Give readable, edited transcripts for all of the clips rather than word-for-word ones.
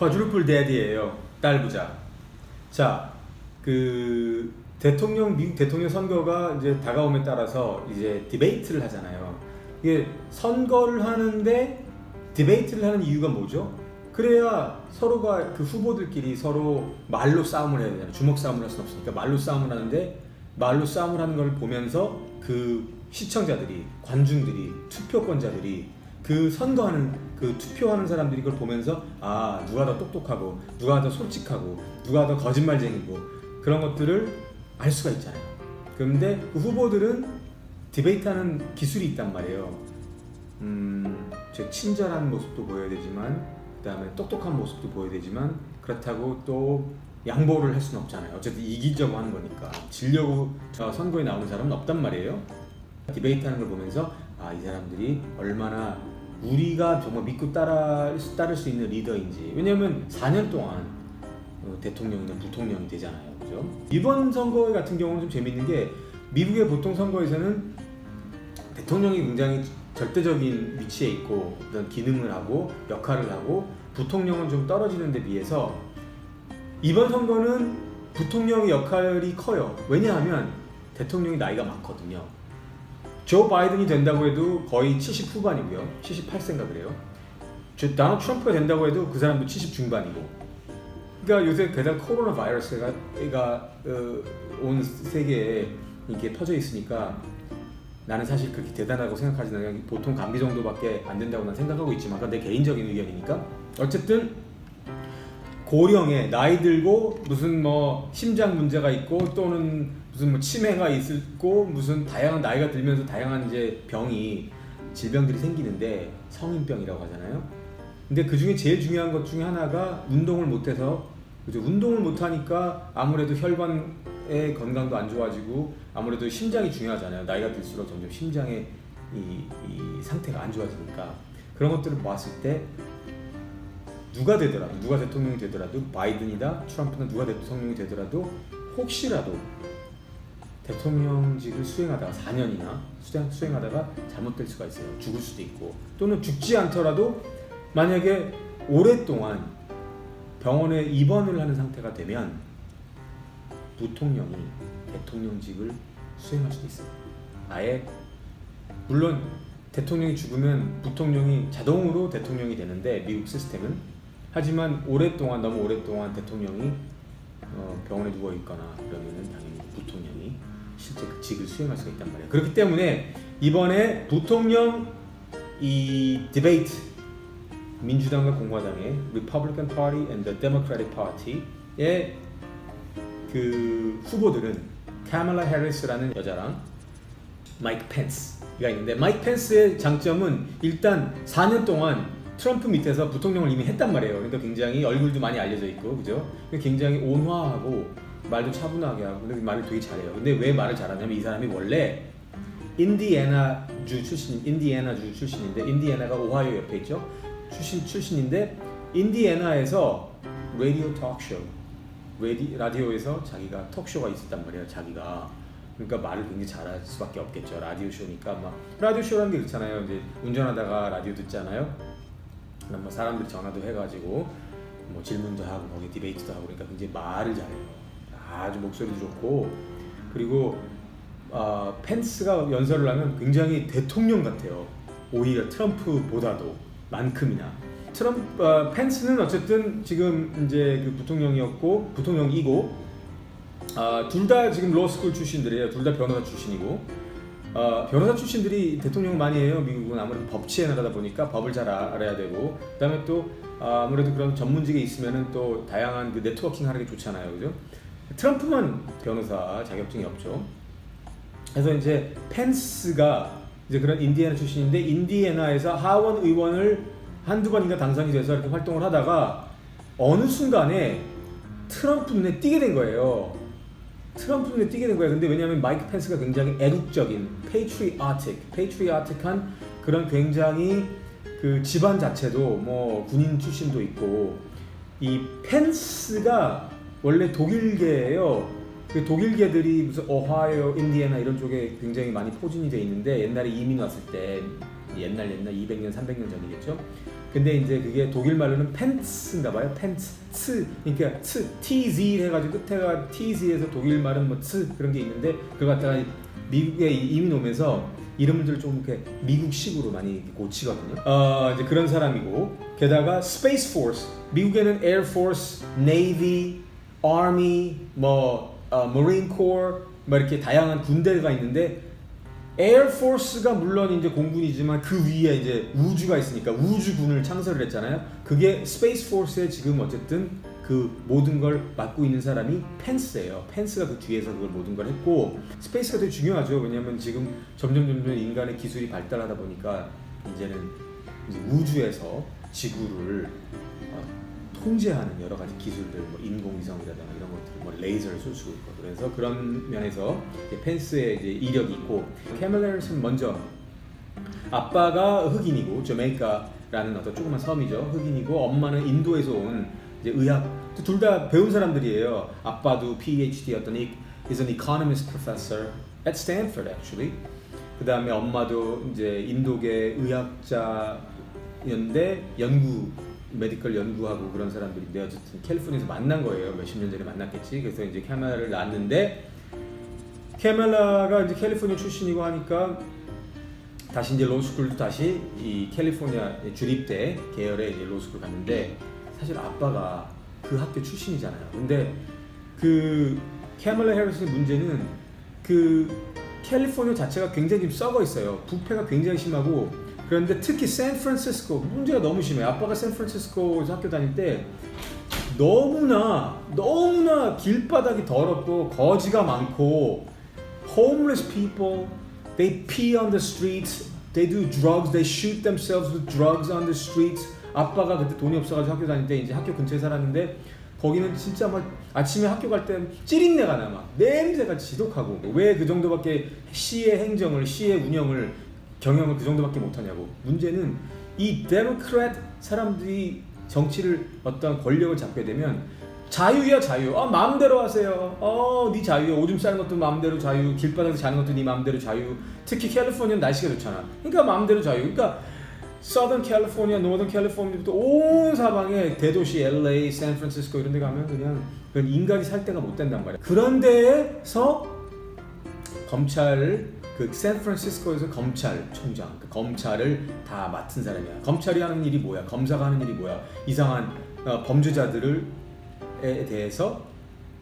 쿼드루플 데디예요. 딸 부자. 자, 그 미국 대통령 선거가 이제 다가옴에 따라서 이제 디베이트를 하잖아요. 이게 선거를 하는데 디베이트를 하는 이유가 뭐죠? 그래야 서로가 그 후보들끼리 서로 말로 싸움을 해야 되잖아요. 주먹 싸움을 할 수는 없으니까 말로 싸움을 하는데 말로 싸움을 하는 걸 보면서 그 시청자들이, 관중들이, 투표권자들이 그 선거하는 그 투표하는 사람들이 그걸 보면서 아, 누가 더 똑똑하고 누가 더 솔직하고 누가 더 거짓말쟁이고 그런 것들을 알 수가 있잖아요. 그런데 그 후보들은 디베이트하는 기술이 있단 말이에요. 친절한 모습도 보여야 되지만 그 다음에 똑똑한 모습도 보여야 되지만 그렇다고 또 양보를 할 수는 없잖아요. 어쨌든 이기려고 하는 거니까 지려고 선거에 나오는 사람은 없단 말이에요. 디베이트하는 걸 보면서 아, 이 사람들이 얼마나 우리가 정말 믿고 따를 수 있는 리더인지. 왜냐하면 4년 동안 대통령이나 부통령이 되잖아요. 그죠? 이번 선거 같은 경우는 좀 재밌는 게 미국의 보통 선거에서는 대통령이 굉장히 절대적인 위치에 있고 어떤 기능을 하고 역할을 하고 부통령은 좀 떨어지는 데 비해서 이번 선거는 부통령의 역할이 커요. 왜냐하면 대통령이 나이가 많거든요. 조 바이든이 된다고 해도 거의 70 후반이고요. 78세인가 그래요. 도널드 트럼프가 된다고 해도 그 사람도 70 중반이고. 그러니까 요새 게다가 코로나 바이러스가 온 세계에 이게 퍼져 있으니까 나는 사실 그렇게 대단하다고 생각하지 않아요. 보통 감기 정도밖에 안 된다고 난 생각하고 있지만 그건 내 개인적인 의견이니까. 어쨌든 고령에 나이 들고 무슨 뭐 심장 문제가 있고 또는 무슨 뭐 치매가 있고 무슨 다양한 나이가 들면서 다양한 이제 질병들이 생기는데 성인병이라고 하잖아요. 근데 그 중에 제일 중요한 것 중에 하나가 운동을 못해서, 그죠? 운동을 못하니까 아무래도 혈관의 건강도 안 좋아지고 아무래도 심장이 중요하잖아요. 나이가 들수록 점점 심장의 이 상태가 안 좋아지니까 그런 것들을 보았을 때 누가 대통령이 되더라도 바이든이다 트럼프나 누가 대통령이 되더라도 혹시라도 대통령직을 수행하다가 4년이나 수행하다가 잘못될 수가 있어요. 죽을 수도 있고 또는 죽지 않더라도 만약에 오랫동안 병원에 입원을 하는 상태가 되면 부통령이 대통령직을 수행할 수도 있어요. 아예 물론 대통령이 죽으면 부통령이 자동으로 대통령이 되는데 미국 시스템은 하지만 너무 오랫동안 대통령이 병원에 누워 있거나 그러면은 당연히 부통령이 실제 그 직을 수행할 수가 있단 말이에요. 그렇기 때문에 이번에 부통령 이 디베이트 민주당과 공화당의 Republican Party and the Democratic Party의 그 후보들은 카멀라 해리스라는 여자랑 마이크 펜스가 있는데 마이크 펜스의 장점은 일단 4년 동안 트럼프 밑에서 부통령을 이미 했단 말이에요. 그러니까 굉장히 얼굴도 많이 알려져 있고, 그죠? 굉장히 온화하고 말도 차분하게 하고, 근데 말을 되게 잘해요. 근데 왜 말을 잘하냐면 이 사람이 원래 인디애나주 출신인데 인디애나가 오하이오 옆에 있죠. 출신인데 인디애나에서 라디오 톡쇼, 라디오에서 자기가 톡쇼가 있었단 말이에요. 자기가. 그러니까 말을 굉장히 잘할 수밖에 없겠죠. 라디오 쇼니까 막 라디오 쇼라는 게 그렇잖아요. 이제 운전하다가 라디오 듣잖아요. 뭐 사람들 전화도 해가지고 뭐 질문도 하고 거기 디베이트도 하고 그러니까 굉장히 말을 잘해요. 아주 목소리도 좋고 그리고 펜스가 연설을 하면 굉장히 대통령 같아요. 오히려 트럼프보다도 만큼이나. 펜스는 어쨌든 지금 이제 그 부통령이고 둘 다 지금 로스쿨 출신들이에요. 둘 다 변호사 출신이고. 변호사 출신들이 대통령 많이 해요. 미국은 아무래도 법치의 나라다 보니까 법을 잘 알아야 되고 그다음에 또 아무래도 그런 전문직에 있으면은 또 다양한 그 네트워킹 하는 게 좋잖아요. 그죠? 트럼프만 변호사 자격증이 없죠. 그래서 이제 펜스가 이제 그런 인디애나 출신인데 인디애나에서 하원 의원을 한두 번인가 당선이 돼서 이렇게 활동을 하다가 어느 순간에 트럼프 눈에 띄게 된 거예요. 근데 왜냐하면 마이크 펜스가 굉장히 애국적인, patriotic한 그런 굉장히 그 집안 자체도 뭐 군인 출신도 있고 이 펜스가 원래 독일계예요. 그 독일계들이 무슨 오하이오, 인디애나 이런 쪽에 굉장히 많이 포진이 돼 있는데 옛날에 이민 왔을 때 옛날 200년 300년 전이겠죠. 근데 이제 그게 독일 말로는 펜츠인가 봐요. 펜츠. 그러니까 TZ 해가지고 끝에가 TZ에서 독일 말은 뭐 츠 그런 게 있는데 그걸 갖다가 미국에 이민 오면서 이름들을 좀 이렇게 미국식으로 많이 고치거든요. 이제 그런 사람이고 게다가 Space Force. 미국에는 Air Force, Navy, Army, Marine Corps 뭐 이렇게 다양한 군대가 있는데 Air Force가 물론 이제 공군이지만 그 위에 이제 우주가 있으니까 우주군을 창설을 했잖아요. 그게 Space Force에 지금 어쨌든 그 모든 걸 맡고 있는 사람이 펜스예요. 펜스가 그 뒤에서 그걸 모든 걸 했고 스페이스가 되게 중요하죠. 왜냐하면 지금 점점 인간의 기술이 발달하다 보니까 이제는 이제 우주에서 지구를 통제하는 여러 가지 기술들, 뭐 인공위성이라든가 이런 것들, 뭐 레이저를 쏠 수 있고 그래서 그런 면에서 펜스의 이제 이력이 있고 캐멀 해리슨 먼저 아빠가 흑인이고 저메이카라는 어떤 조그만 섬이죠. 흑인이고 엄마는 인도에서 온 이제 의학 둘 다 배운 사람들이에요. 아빠도 PhD is an economist professor at Stanford actually. 그 다음에 엄마도 이제 인도계 의학자였는데 메디컬 연구하고 그런 사람들인데 어쨌든 캘리포니아에서 만난 거예요. 몇십 년 전에 만났겠지. 그래서 이제 캐멜라를 낳았는데 캐멜라가 이제 캘리포니아 출신이고 하니까 다시 이제 로스쿨도 다시 이 캘리포니아 주립대 계열의 이제 로스쿨 갔는데 사실 아빠가 그 학교 출신이잖아요. 근데 그 캐멜라 해리슨의 문제는 그 캘리포니아 자체가 굉장히 좀 썩어 있어요. 부패가 굉장히 심하고 그런데 특히 샌프란시스코 문제가 너무 심해요. 아빠가 샌프란시스코에서 학교 다닐 때 너무나 길바닥이 더럽고 거지가 많고 homeless people, they pee on the streets, they do drugs, they shoot themselves with drugs on the streets. 아빠가 그때 돈이 없어가지고 학교 다닐 때 이제 학교 근처에 살았는데 거기는 진짜 막 아침에 학교 갈 때 찌린내가 나 막 냄새가 지독하고 왜 그 정도밖에 시의 행정을 시의 운영을 경영을 그 정도밖에 못하냐고. 문제는 이 데모크래트 사람들이 정치를 어떤 권력을 잡게 되면 자유야 자유. 마음대로 하세요. 네 자유야. 오줌 싸는 것도 마음대로 자유. 길바닥에서 자는 것도 네 마음대로 자유. 특히 캘리포니아는 날씨가 좋잖아. 그러니까 마음대로 자유. 그러니까 Southern California, Northern California부터 온 사방에 대도시 LA, 샌프란시스코 이런 데 가면 그냥 인간이 살 데가 못 된단 말이야. 그런 데에서 검찰을 그 샌프란시스코에서 검찰총장, 그 검찰을 다 맡은 사람이야. 검찰이 하는 일이 뭐야? 검사가 하는 일이 뭐야? 이상한 범죄자들에 대해서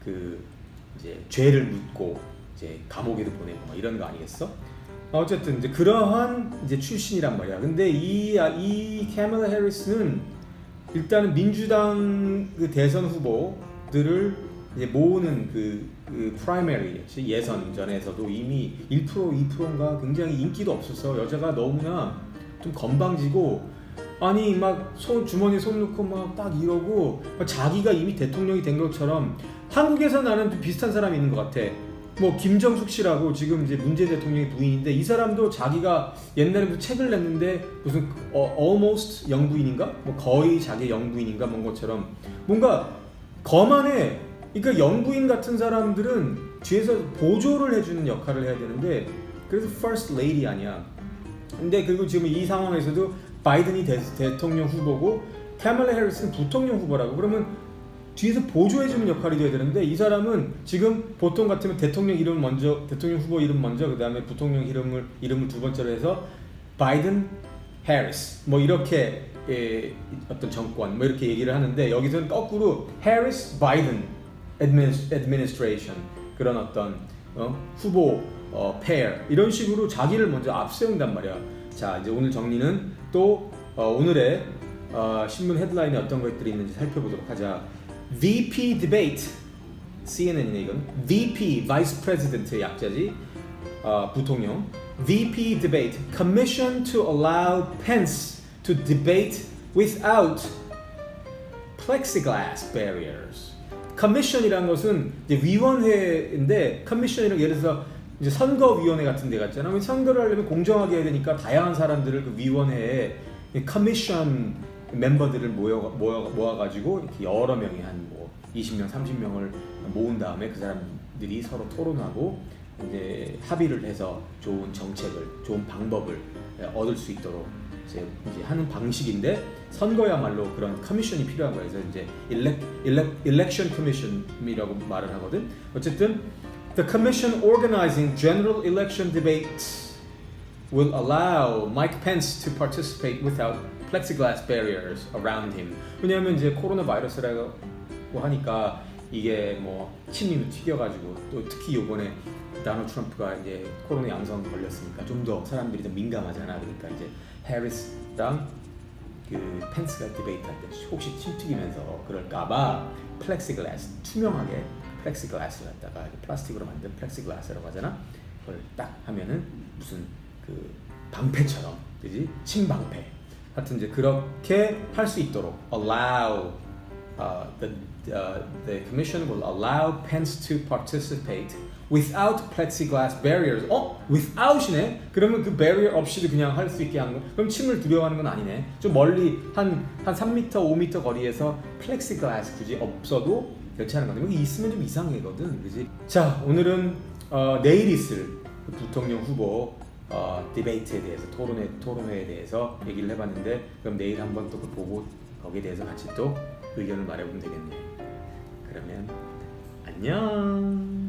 그 이제 죄를 묻고 이제 감옥에도 보내고 막 이런 거 아니겠어? 어쨌든 이제 그러한 이제 출신이란 말이야. 근데 이 캐멀라 해리스는 일단은 민주당 그 대선 후보들을 이제 모으는 그 프라이머리 예선전에서도 이미 1% 2%인가 굉장히 인기도 없었어. 여자가 너무나 좀 건방지고 아니 막 주머니에 손 넣고 막 딱 이러고 자기가 이미 대통령이 된 것처럼 한국에서 나는 좀 비슷한 사람이 있는 것 같아. 뭐 김정숙 씨라고 지금 이제 문재인 대통령의 부인인데 이 사람도 자기가 옛날에 책을 냈는데 무슨 almost 영부인인가? 뭐 거의 자기 영부인인가 뭔 것처럼 뭔가 거만해. 그러니까 영부인 같은 사람들은 뒤에서 보조를 해주는 역할을 해야 되는데 그래서 first lady 아니야. 근데 그리고 지금 이 상황에서도 바이든이 대통령 후보고 캐멀라 해리스는 부통령 후보라고 그러면 뒤에서 보조해주는 역할이 돼야 되는데 이 사람은 지금 보통 같으면 대통령 후보 이름 먼저 그 다음에 부통령 이름을 두 번째로 해서 바이든 해리스 뭐 이렇게 어떤 정권 뭐 이렇게 얘기를 하는데 여기서는 거꾸로 해리스 바이든 administration 그런 어떤 후보 pair 이런 식으로 자기를 먼저 앞세운단 말이야. 자 이제 오늘 정리는 또 오늘의 신문 헤드라인에 어떤 것들이 있는지 살펴보도록 하자. VP debate CNN이네 이건. VP Vice President의 약자지. 부통령. VP debate commission to allow Pence to debate without plexiglass barriers. 커미션이라는 것은 이제 위원회인데 커미션이라는 예를 들어서 이제 선거위원회 같은 데 같잖아. 선거를 하려면 공정하게 해야 되니까 다양한 사람들을 그 위원회에 커미션 멤버들을 모아가지고 이렇게 여러 명이 한 뭐 20명, 30명을 모은 다음에 그 사람들이 서로 토론하고 이제 합의를 해서 좋은 정책을, 좋은 방법을 얻을 수 있도록 이제 하는 방식인데 선거야말로 그런 커미션이 필요한 거예요. 그래서 이제 election commission이라고 말을 하거든. 어쨌든 the commission organizing general election debates will allow Mike Pence to participate without plexiglass barriers around him. 왜냐하면 이제 코로나 바이러스라고 하니까 이게 뭐 침이 튀겨가지고 또 특히 요번에 도널드 트럼프가 이제 코로나 양성 걸렸으니까 좀 더 사람들이 좀 민감하잖아. 그러니까 이제 해리스랑 그 펜스가 디베이트 할 때 혹시 침 튀기면서 그럴까봐 플렉시글라스 투명하게 플렉시글라스를 갖다가 플라스틱으로 만든 플렉시글라스라고 하잖아. 그걸 딱 하면은 무슨 그 방패처럼 그지? 침 방패. 하여튼 이제 그렇게 할 수 있도록 allow the commission will allow Pence to participate without plexiglass barriers. without이네? 그러면 그 barrier 없이도 그냥 할 수 있게 하는 거. 그럼 침을 두려워하는 건 아니네. 좀 멀리 한 3m, 5m 거리에서 플렉시글라스 굳이 없어도 괜찮은 건데 여기 있으면 좀 이상하거든, 그지? 자, 오늘은 내일 있을 부통령 후보 디베이트에 대해서 토론회에 대해서 얘기를 해봤는데 그럼 내일 한번 또 그 보고 거기에 대해서 같이 또 의견을 말해보면 되겠네. 그러면 안녕.